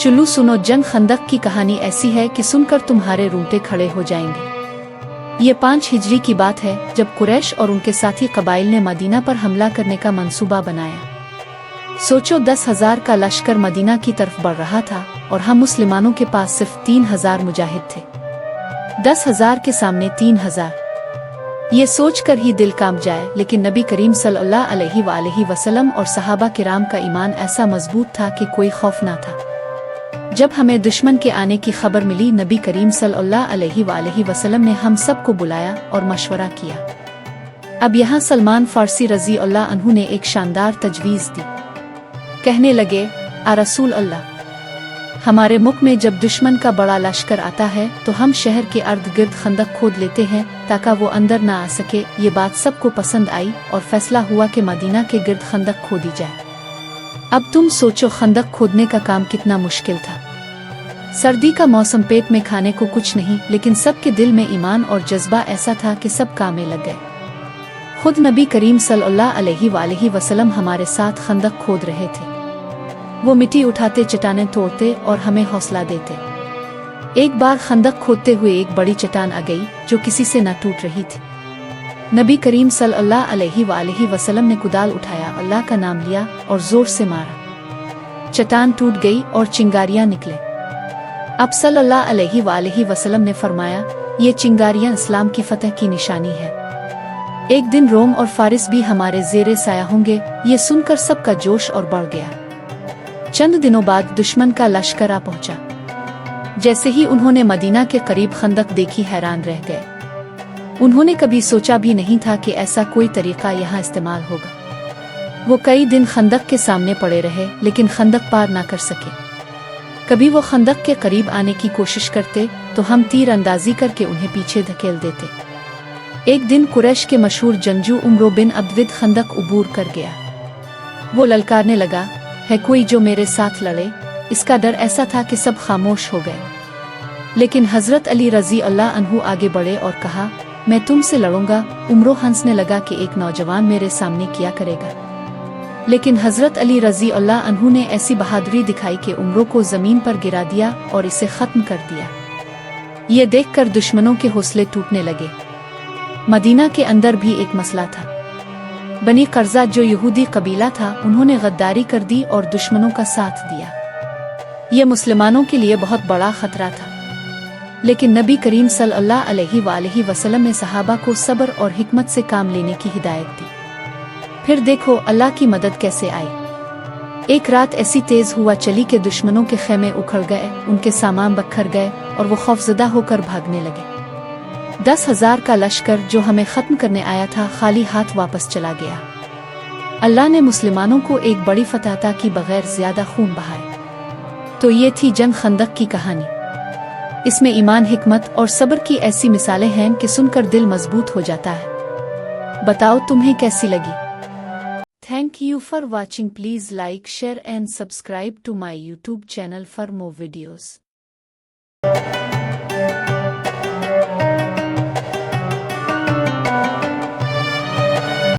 चुल्लू सुनो, जंग खंदक की कहानी ऐसी है कि सुनकर तुम्हारे रूंगटे खड़े हो जाएंगे। ये 5 हिजरी की बात है, जब कुरैश और उनके साथी कबाइल ने मदीना पर हमला करने का मंसूबा बनाया। सोचो, 10,000 का लश्कर मदीना की तरफ बढ़ रहा था और हम मुसलमानों के पास सिर्फ 3,000 मुजाहिद थे। 10,000 के सामने 3,000, ये सोचकर ही दिल कांप जाए। लेकिन नबी करीम सल्लल्लाहु अलैहि वसल्लम और सहाबा किराम का ईमान ऐसा मजबूत था कि कोई खौफ ना था। जब हमें दुश्मन के आने की खबर मिली, नबी करीम सल्लल्लाहु अलैहि वसल्लम ने हम सबको बुलाया और मशवरा किया। अब यहाँ सलमान फारसी रज़ी अल्लाह अन्हु ने एक शानदार तजवीज़ दी। कहने लगे, आ रसूल अल्लाह, हमारे मुल्क में जब दुश्मन का बड़ा लश्कर आता है तो हम शहर के अर्द गिर्द खंदक खोद लेते हैं ताकि वो अंदर ना आ सके। ये बात सबको पसंद आई और फैसला हुआ कि मदीना के गिर्द खंदक खोदी जाए। अब तुम सोचो, खंदक खोदने का काम कितना मुश्किल था। सर्दी का मौसम, पेट में खाने को कुछ नहीं, लेकिन सबके दिल में ईमान और जज्बा ऐसा था कि सब काम में लग गए। खुद नबी करीम सल्लल्लाहु अलैहि वसल्लम हमारे साथ खंदक खोद रहे थे। वो मिट्टी उठाते, चट्टानें तोड़ते और हमें हौसला देते। एक बार खंदक खोदते हुए एक बड़ी चट्टान आ गई जो किसी से न टूट रही थी। नबी करीम सल्लल्लाहु अलैहि वसल्लम ने कुदाल उठाया, अल्लाह का नाम लिया और जोर से मारा। चट्टान टूट गई और चिंगारियां निकले। अब सल्लल्लाहु अलैहि वसल्लम ने फरमाया, ये चिंगारियां इस्लाम की फतह की निशानी है। एक दिन रोम और फारिस भी हमारे ज़ेरे साया होंगे। ये सुनकर सबका जोश और बढ़ गया। चंद दिनों बाद दुश्मन का लश्कर आ पहुंचा। जैसे ही उन्होंने मदीना के करीब खंदक देखी, हैरान रह गए। उन्होंने कभी सोचा भी नहीं था कि ऐसा कोई तरीका यहाँ इस्तेमाल होगा। वो कई दिन खंदक के सामने पड़े रहे, लेकिन खंदक पार ना कर सके। कभी वो खंदक के करीब आने की कोशिश करते तो हम तीर अंदाजी करके उन्हें पीछे धकेल देते। एक दिन कुरैश के मशहूर जंगजू उमरो बिन अब्दविद खंदक उबूर कर गया। वो ललकारने लगा, है कोई जो मेरे साथ लड़े। इसका डर ऐसा था कि सब खामोश हो गए। लेकिन हजरत अली रजी अल्लाह अन्हु आगे बढ़े और कहा, मैं तुमसे लड़ूंगा। उमरो हंसने लगा कि एक नौजवान मेरे सामने क्या करेगा। लेकिन हजरत अली रजी अल्लाह अन्हु ने ऐसी बहादुरी दिखाई कि उमरो को जमीन पर गिरा दिया और इसे खत्म कर दिया। ये देखकर दुश्मनों के हौसले टूटने लगे। मदीना के अंदर भी एक मसला था। बनी कर्जा जो यहूदी कबीला था, उन्होंने गद्दारी कर दी और दुश्मनों का साथ दिया। ये मुसलमानों के लिए बहुत बड़ा खतरा था। लेकिन नबी करीम सल्लल्लाहु अलैहि वसल्लम ने सहाबा को सब्र और हिकमत से काम लेने की हिदायत दी। फिर देखो अल्लाह की मदद कैसे आई। एक रात ऐसी तेज हुआ चली कि दुश्मनों के खेमे उखड़ गए, उनके सामान बखर गए और वो खौफजदा होकर भागने लगे। 10,000 का लश्कर जो हमें खत्म करने आया था, खाली हाथ वापस चला गया। अल्लाह ने मुसलमानों को एक बड़ी फतह अता की बगैर ज्यादा खून बहाए। तो ये थी जंग खंदक की कहानी। इसमें ईमान, हिकमत और सब्र की ऐसी मिसालें हैं कि सुनकर दिल मजबूत हो जाता है। बताओ तुम्हें कैसी लगी। Thank you for watching. Please like, share and subscribe to my YouTube channel for more videos.